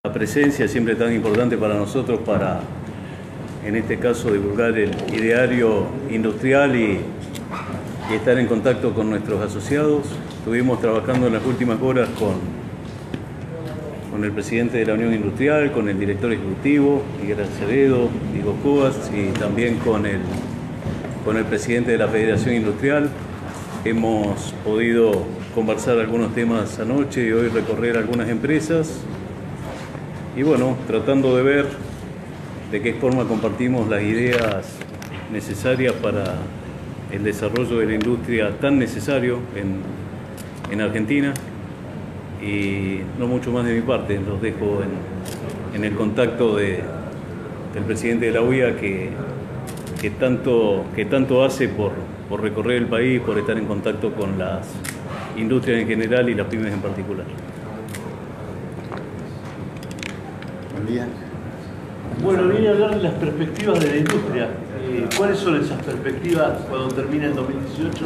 La presencia siempre tan importante para nosotros para, en este caso, divulgar el ideario industrial y estar en contacto con nuestros asociados. Estuvimos trabajando en las últimas horas con el presidente de la Unión Industrial, con el director ejecutivo, Miguel Acevedo, Diego Cubas, y también con el presidente de la Federación Industrial. Hemos podido conversar algunos temas anoche y hoy recorrer algunas empresas. Y bueno, tratando de ver de qué forma compartimos las ideas necesarias para el desarrollo de la industria tan necesario en Argentina. Y no mucho más de mi parte, los dejo en el contacto del presidente de la UIA que tanto hace por recorrer el país, por estar en contacto con las industrias en general y las pymes en particular. Buen día. Bueno, vine a hablar de las perspectivas de la industria. ¿Cuáles son esas perspectivas cuando termina el 2018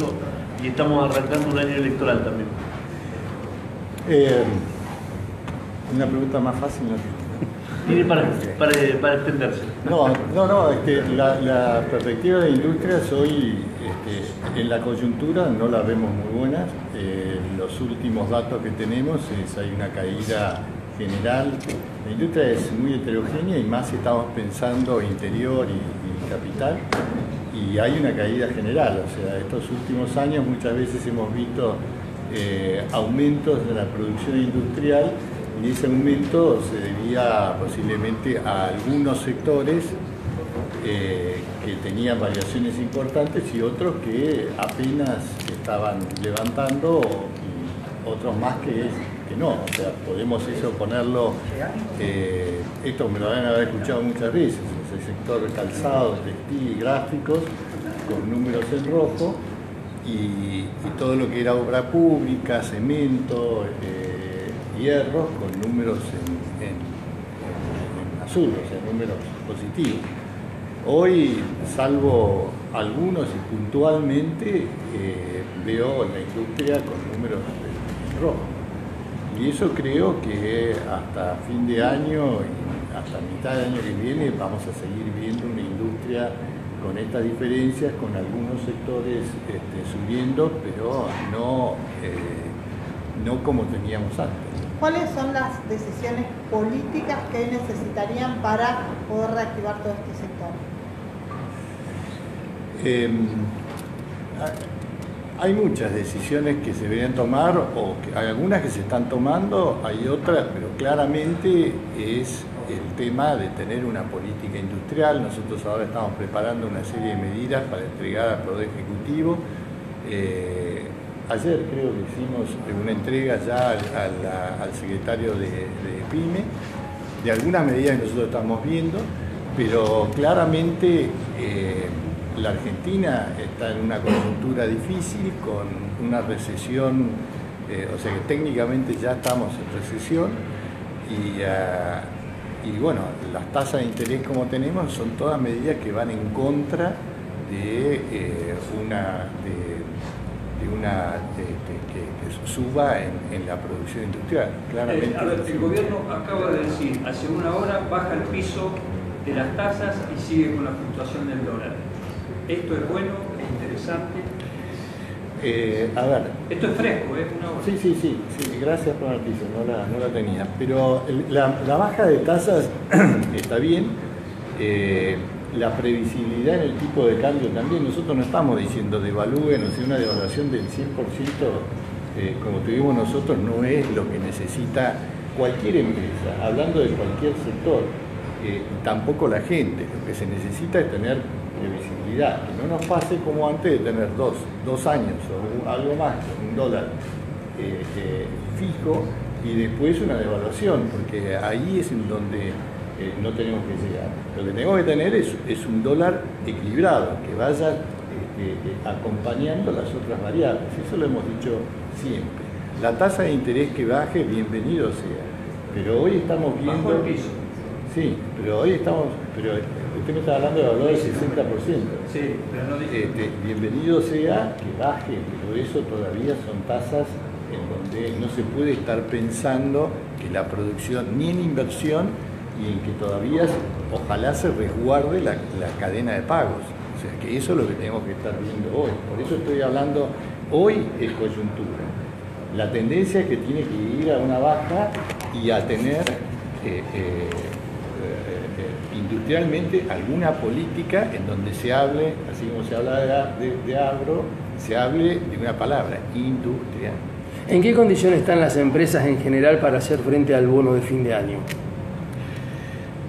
y estamos arrancando un año electoral también? Una pregunta más fácil. Tiene para extenderse. No, es que la perspectiva de industrias hoy en la coyuntura no la vemos muy buena. Los últimos datos que tenemos hay una caída general. La industria es muy heterogénea y más si estamos pensando interior y capital, y hay una caída general. O sea, estos últimos años muchas veces hemos visto aumentos de la producción industrial, y ese aumento se debía posiblemente a algunos sectores que tenían variaciones importantes y otros que apenas estaban levantando, y otros más que no. O sea, podemos eso ponerlo, esto me lo van a haber escuchado muchas veces, el sector calzado, textil y gráficos con números en rojo, y todo lo que era obra pública, cemento, hierro con números en azul, o sea, números positivos. Hoy, salvo algunos y puntualmente, veo la industria con números en rojo. Y eso creo que hasta fin de año y hasta mitad del año que viene vamos a seguir viendo una industria con estas diferencias, con algunos sectores subiendo, pero no como teníamos antes. ¿Cuáles son las decisiones políticas que necesitarían para poder reactivar todo este sector? Hay muchas decisiones que se deberían tomar, o hay algunas que se están tomando, hay otras, pero claramente es el tema de tener una política industrial. Nosotros ahora estamos preparando una serie de medidas para entregar al Poder Ejecutivo. Ayer creo que hicimos una entrega ya al secretario de PYME de algunas medidas que nosotros estamos viendo, pero claramente la Argentina está en una coyuntura difícil, con una recesión, o sea que técnicamente ya estamos en recesión, y bueno, las tasas de interés como tenemos son todas medidas que van en contra de que suba en la producción industrial. Claramente. A ver, el gobierno acaba de decir, hace una hora baja el piso de las tasas y sigue con la fluctuación del dólar. ¿Esto es bueno? ¿Es interesante? A ver. Esto es fresco, ¿eh? Una hora. Sí, gracias por la noticia, no la tenía. Pero la baja de tasas está bien. La previsibilidad en el tipo de cambio también. Nosotros no estamos diciendo devalúen, o sea, una devaluación del 100% como tuvimos nosotros no es lo que necesita cualquier empresa, hablando de cualquier sector, tampoco la gente. Lo que se necesita es tener previsibilidad, que no nos pase como antes de tener dos años o algo más, un dólar fijo y después una devaluación, porque ahí es en donde no tenemos que llegar. Lo que tenemos que tener es un dólar equilibrado, que vaya acompañando las otras variables. Eso lo hemos dicho siempre. La tasa de interés que baje, bienvenido sea. Pero hoy estamos viendo... Bajo el piso. Sí, pero hoy estamos... Pero usted me está hablando de valor del 60%. Sí, pero no dije... Bienvenido sea que baje, pero eso todavía son tasas en donde no se puede estar pensando que la producción, ni en inversión, y en que todavía ojalá se resguarde la cadena de pagos. O sea, que eso es lo que tenemos que estar viendo hoy. Por eso estoy hablando, hoy es coyuntura. La tendencia es que tiene que ir a una baja y a tener industrialmente alguna política en donde se hable, así como se habla de agro, se hable de una palabra, industria. ¿En qué condiciones están las empresas en general para hacer frente al bono de fin de año?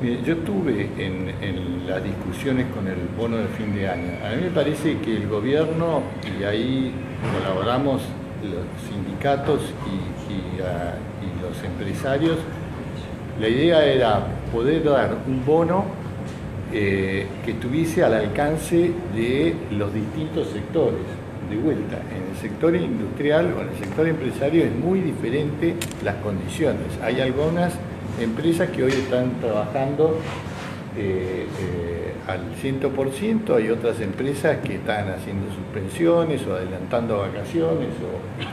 Mire, yo estuve en las discusiones con el bono de fin de año. A mí me parece que el gobierno, y ahí colaboramos los sindicatos y los empresarios, la idea era poder dar un bono que estuviese al alcance de los distintos sectores. De vuelta, en el sector industrial o en el sector empresario es muy diferente las condiciones. Hay algunas empresas que hoy están trabajando al 100%, hay otras empresas que están haciendo suspensiones o adelantando vacaciones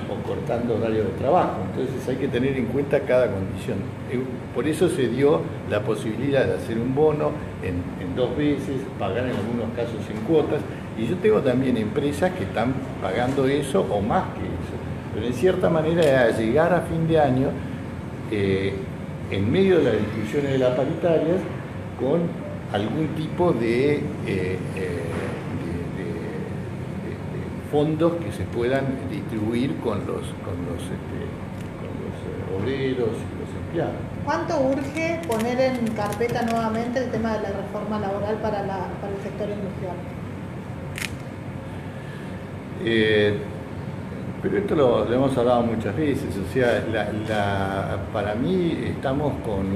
o cortando horarios de trabajo. Entonces hay que tener en cuenta cada condición. Por eso se dio la posibilidad de hacer un bono en 2 veces, pagar en algunos casos en cuotas, y yo tengo también empresas que están pagando eso o más que eso. Pero en cierta manera era llegar a fin de año en medio de las discusiones de las paritarias con algún tipo de fondos que se puedan distribuir con los obreros y los empleados. ¿Cuánto urge poner en carpeta nuevamente el tema de la reforma laboral para el sector industrial? Pero esto lo hemos hablado muchas veces, o sea, para mí estamos con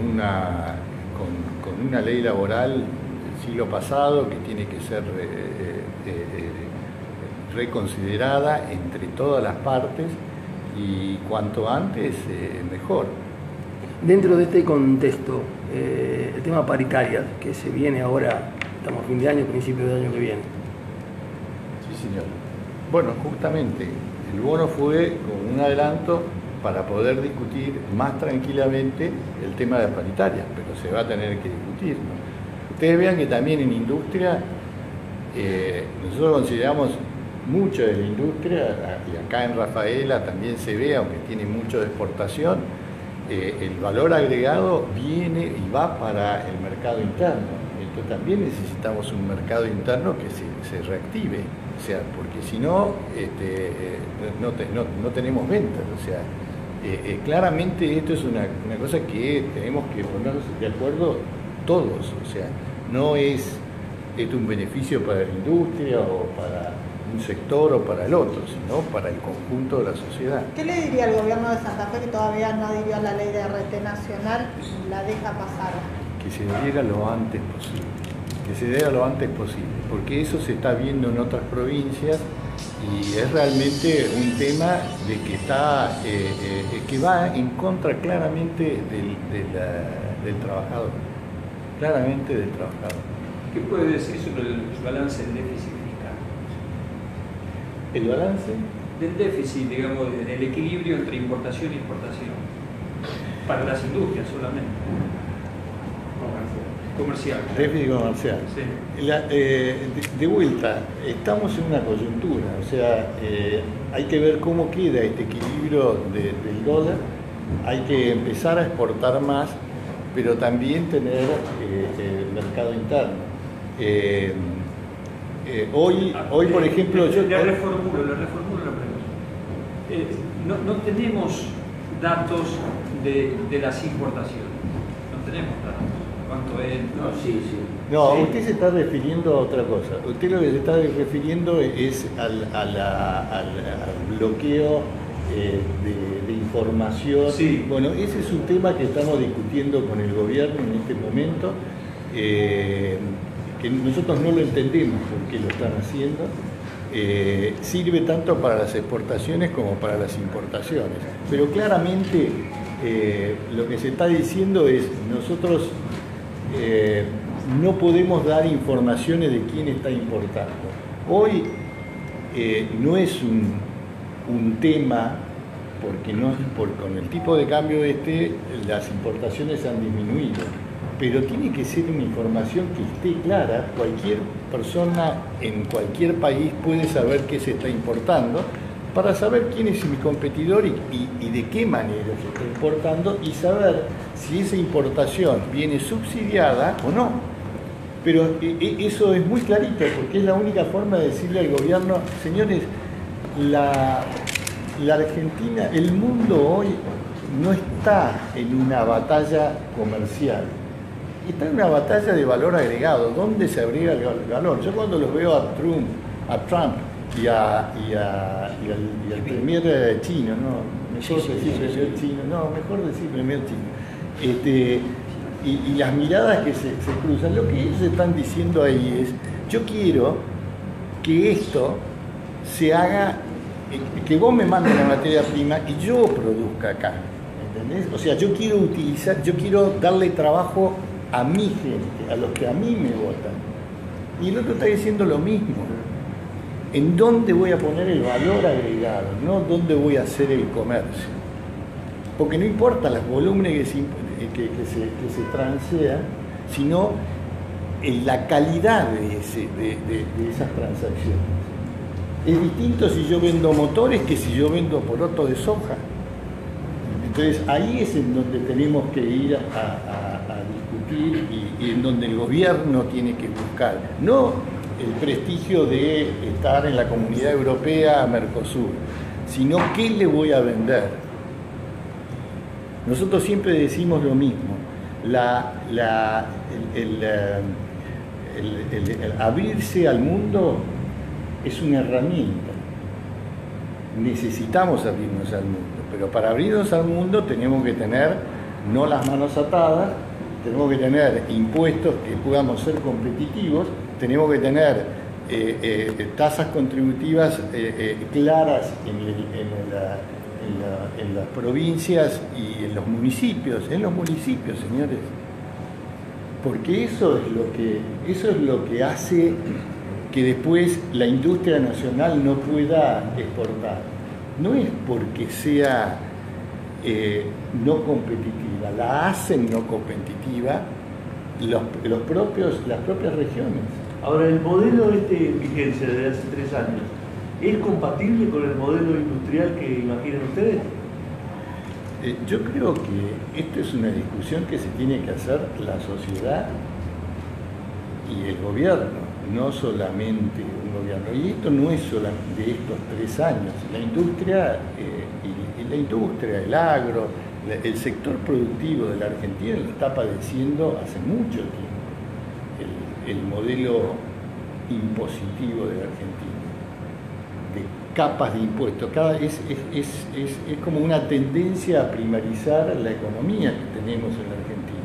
una ley laboral del siglo pasado que tiene que ser reconsiderada entre todas las partes y cuanto antes mejor. Dentro de este contexto, el tema paritaria que se viene ahora, estamos a fin de año, principio del año que viene. Sí, señor. Bueno, justamente el bono fue con un adelanto para poder discutir más tranquilamente el tema de las paritarias, pero se va a tener que discutir, ¿no? Ustedes vean que también en industria, nosotros consideramos mucho de la industria, y acá en Rafaela también se ve, aunque tiene mucho de exportación, el valor agregado viene y va para el mercado interno. Entonces también necesitamos un mercado interno que se reactive, o sea, porque si no, no tenemos ventas. O sea, claramente esto es una cosa que tenemos que ponernos de acuerdo todos. O sea, no es esto un beneficio para la industria o para un sector o para el otro, sino para el conjunto de la sociedad. ¿Qué le diría al gobierno de Santa Fe que todavía no adhirió a la ley de RT nacional y la deja pasar? Que se diera lo antes posible, que se diera lo antes posible, porque eso se está viendo en otras provincias y es realmente un tema de que está que va en contra claramente del trabajador, claramente del trabajador. ¿Qué puede decir sobre el balance del déficit fiscal? El balance Del déficit, digamos, del equilibrio entre importación y exportación, para las industrias solamente. Comercial. Déficit comercial. Sí. De vuelta, estamos en una coyuntura, o sea, hay que ver cómo queda este equilibrio del dólar, hay que empezar a exportar más, pero también tener el mercado interno. Hoy, por ejemplo, le reformulo la pregunta. No tenemos datos de las importaciones, no tenemos datos. ¿Cuánto es? No, sí. No, Sí. usted se está refiriendo a otra cosa. Usted lo que se está refiriendo es al bloqueo de información. Sí. Bueno, ese es un tema que estamos discutiendo con el gobierno en este momento, que nosotros no lo entendemos por qué lo están haciendo. Sirve tanto para las exportaciones como para las importaciones. Pero claramente lo que se está diciendo es nosotros no podemos dar informaciones de quién está importando. Hoy no es un tema porque con el tipo de cambio las importaciones han disminuido. Pero tiene que ser una información que esté clara. Cualquier persona en cualquier país puede saber qué se está importando, para saber quién es mi competidor y de qué manera se está importando, y saber si esa importación viene subsidiada o no. Pero eso es muy clarito, porque es la única forma de decirle al gobierno: señores, la Argentina, el mundo hoy no está en una batalla comercial, está en una batalla de valor agregado. ¿Dónde se agrega el valor? Yo cuando los veo a Trump y al premier chino, mejor decir premier chino, y las miradas que se cruzan, lo que ellos están diciendo ahí es: yo quiero que esto se haga, que vos me mandes la materia prima y yo produzca acá, ¿entendés? O sea, yo quiero darle trabajo a mi gente, a los que a mí me votan. Y el otro está diciendo lo mismo. ¿En dónde voy a poner el valor agregado? No dónde voy a hacer el comercio. Porque no importa los volúmenes que se transean, sino en la calidad de esas transacciones. Es distinto si yo vendo motores que si yo vendo poroto de soja. Entonces ahí es en donde tenemos que ir a discutir y en donde el gobierno tiene que buscar, no el prestigio de estar en la Comunidad Europea, Mercosur, sino qué le voy a vender. Nosotros siempre decimos lo mismo: el abrirse al mundo es una herramienta. Necesitamos abrirnos al mundo, pero para abrirnos al mundo tenemos que tener no las manos atadas, tenemos que tener impuestos que podamos ser competitivos, tenemos que tener tasas contributivas claras en las provincias y en los municipios, señores, porque eso es lo que hace que después la industria nacional no pueda exportar. No es porque sea no competitiva, la hacen no competitiva las propias regiones. Ahora, el modelo vigencia de hace 3 años, ¿es compatible con el modelo industrial que imaginan ustedes? Yo creo que esto es una discusión que se tiene que hacer la sociedad y el gobierno, no solamente un gobierno. Y esto no es solamente de estos 3 años. La industria, el agro, el sector productivo de la Argentina lo está padeciendo hace mucho tiempo. El modelo impositivo de la Argentina, de capas de impuestos, es como una tendencia a primarizar la economía que tenemos en la Argentina.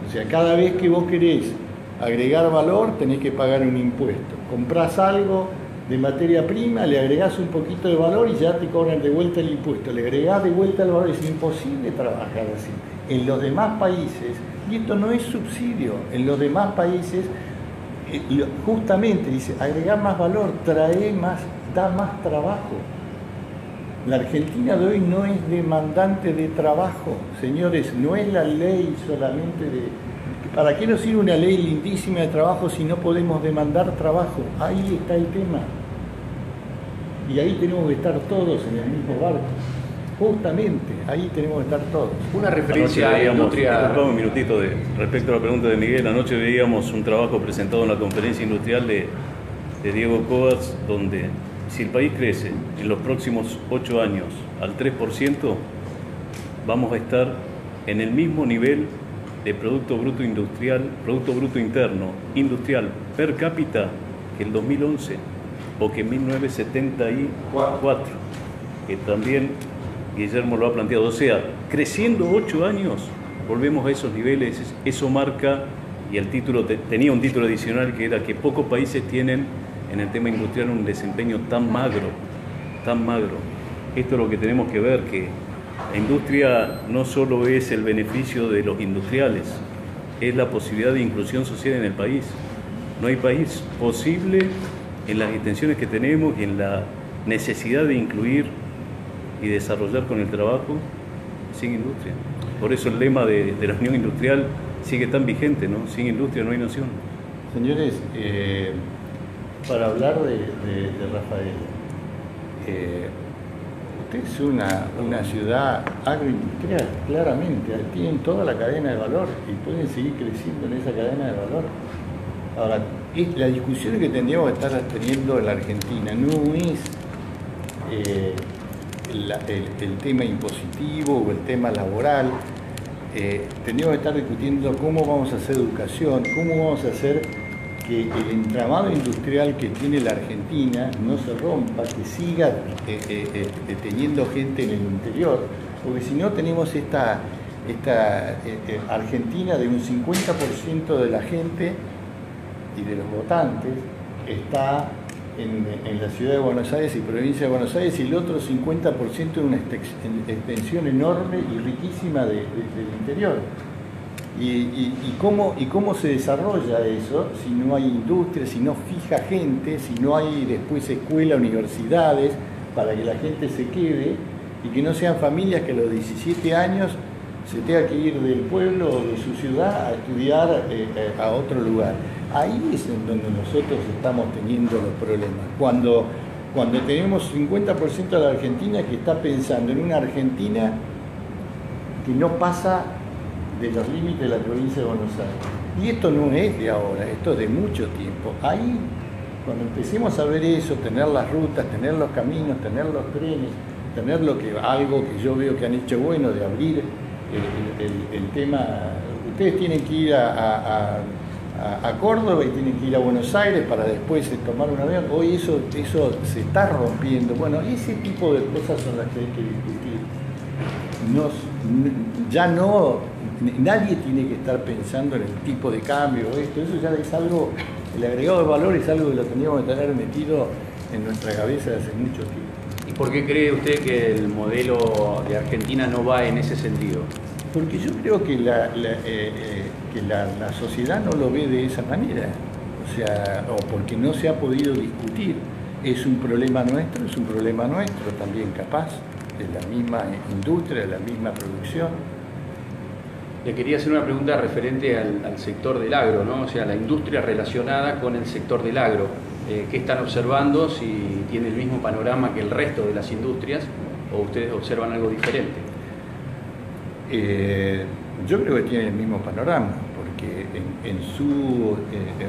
O sea, cada vez que vos querés agregar valor, tenés que pagar un impuesto. Comprás algo de materia prima, le agregás un poquito de valor y ya te cobran de vuelta el impuesto. Le agregás de vuelta el valor. Es imposible trabajar así. En los demás países, y esto no es subsidio, en los demás países justamente dice: agregar más valor, da más trabajo. La Argentina de hoy no es demandante de trabajo, señores, no es la ley solamente de... ¿Para qué nos sirve una ley lindísima de trabajo si no podemos demandar trabajo? Ahí está el tema. Y ahí tenemos que estar todos en el mismo barco. Justamente, ahí tenemos que estar todos. Una referencia a la industria... Un minutito respecto a la pregunta de Miguel. Anoche veíamos un trabajo presentado en la conferencia industrial de Diego Coats, donde si el país crece en los próximos 8 años al 3%, vamos a estar en el mismo nivel de Producto Bruto Interno industrial per cápita que el 2011 o que en 1974, que también Guillermo lo ha planteado. O sea, creciendo 8 años, volvemos a esos niveles. Eso marca, y el título tenía un título adicional que era que pocos países tienen en el tema industrial un desempeño tan magro. Esto es lo que tenemos que ver, que la industria no solo es el beneficio de los industriales, es la posibilidad de inclusión social en el país. No hay país posible en las intenciones que tenemos y en la necesidad de incluir y desarrollar con el trabajo sin industria. Por eso el lema de la Unión Industrial sigue tan vigente, ¿no? Sin industria no hay nación. Señores, para hablar de Rafael, usted es una ciudad agroindustrial, claramente, tienen toda la cadena de valor y pueden seguir creciendo en esa cadena de valor. Ahora, la discusión que tendríamos que estar teniendo en la Argentina no es el tema impositivo o el tema laboral. Tendríamos que estar discutiendo cómo vamos a hacer educación, cómo vamos a hacer que el entramado industrial que tiene la Argentina no se rompa, que siga teniendo gente en el interior, porque si no tenemos esta Argentina de un 50% de la gente y de los votantes está en la ciudad de Buenos Aires y provincia de Buenos Aires, y el otro 50% en una extensión enorme y riquísima del interior. ¿Y cómo se desarrolla eso si no hay industria, si no fija gente, si no hay después escuela, universidades para que la gente se quede y que no sean familias que a los 17 años se tenga que ir del pueblo o de su ciudad a estudiar a otro lugar? Ahí es en donde nosotros estamos teniendo los problemas. Cuando tenemos 50% de la Argentina que está pensando en una Argentina que no pasa de los límites de la provincia de Buenos Aires. Y esto no es de ahora, esto es de mucho tiempo. Ahí, cuando empecemos a ver eso, tener las rutas, tener los caminos, tener los trenes, tener algo que yo veo que han hecho bueno de abrir el tema. Ustedes tienen que ir a Córdoba y tienen que ir a Buenos Aires para después tomar un avión. Hoy eso se está rompiendo. Bueno, ese tipo de cosas son las que hay que discutir. Nadie tiene que estar pensando en el tipo de cambio, eso ya es algo, el agregado de valor es algo que lo tendríamos que tener metido en nuestra cabeza desde hace mucho tiempo. ¿Y por qué cree usted que el modelo de Argentina no va en ese sentido? Porque yo creo que la sociedad no lo ve de esa manera, o porque no se ha podido discutir. Es un problema nuestro también capaz, de la misma industria, de la misma producción. Le quería hacer una pregunta referente al sector del agro, ¿no? O sea, la industria relacionada con el sector del agro. ¿Qué están observando? Si tiene el mismo panorama que el resto de las industrias o ustedes observan algo diferente. Yo creo que tienen el mismo panorama, porque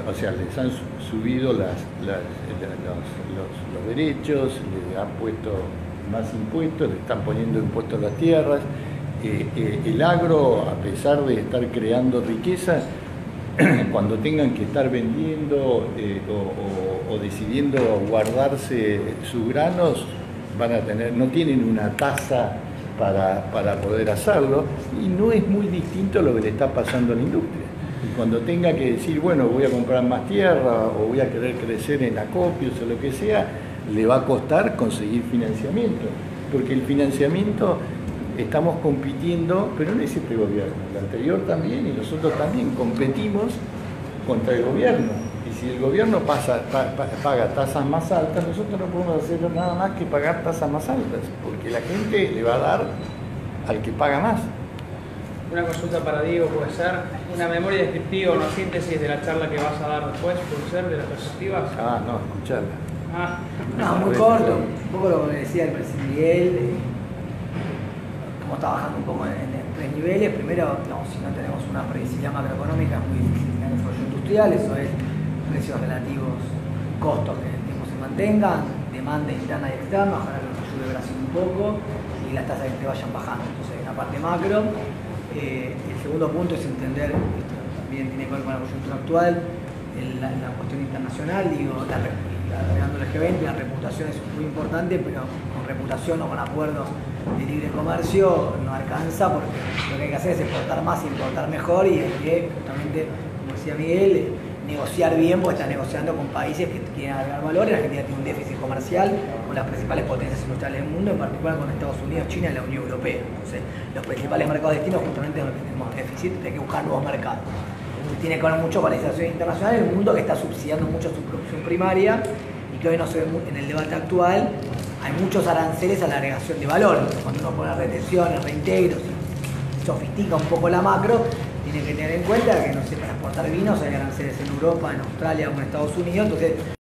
o sea, les han subido los derechos, les han puesto más impuestos, le están poniendo impuestos a las tierras. El agro, a pesar de estar creando riqueza, cuando tengan que estar vendiendo o decidiendo guardarse sus granos, no tienen una tasa para poder hacerlo, y no es muy distinto a lo que le está pasando a la industria. Y cuando tenga que decir, bueno, voy a comprar más tierra o voy a querer crecer en acopios o lo que sea, le va a costar conseguir financiamiento, porque el financiamiento estamos compitiendo, pero no es este gobierno, el anterior también y nosotros también competimos contra el gobierno. Y si el gobierno paga tasas más altas, nosotros no podemos hacer nada más que pagar tasas más altas, porque la gente le va a dar al que paga más. Una consulta para Diego, puede ser una memoria descriptiva, una síntesis de la charla que vas a dar después, puede ser, de las perspectivas. No, escucharla. No, muy corto, un poco lo que decía el presidente Miguel. Estamos trabajando un poco en tres niveles. Primero, si no tenemos una previsibilidad macroeconómica es muy difícil tener desarrollo industrial. Eso es precios relativos, costos que se mantengan, demanda interna y externa, ojalá que nos ayude Brasil un poco y las tasas que vayan bajando. Entonces, en la parte macro. El segundo punto es entender, esto también tiene que ver con la coyuntura actual, la cuestión internacional, agregando el G20, la reputación es muy importante, pero con reputación o con acuerdos de libre comercio no alcanza, porque lo que hay que hacer es exportar más y importar mejor, y hay que, justamente, como decía Miguel, negociar bien, porque está negociando con países que quieren agregar valor. La Argentina tiene un déficit comercial con las principales potencias industriales del mundo, en particular con Estados Unidos, China y la Unión Europea. Entonces, los principales mercados destinos justamente es donde tenemos déficit, hay que buscar nuevos mercados. Tiene que ver mucho con la situación internacional, en un mundo que está subsidiando mucho su producción primaria y que hoy no se ve en el debate actual. hay muchos aranceles a la agregación de valor. Entonces, cuando uno pone retenciones, reintegros y sofistica un poco la macro, tiene que tener en cuenta que, no sé, para exportar vinos hay aranceles en Europa, en Australia o en Estados Unidos, entonces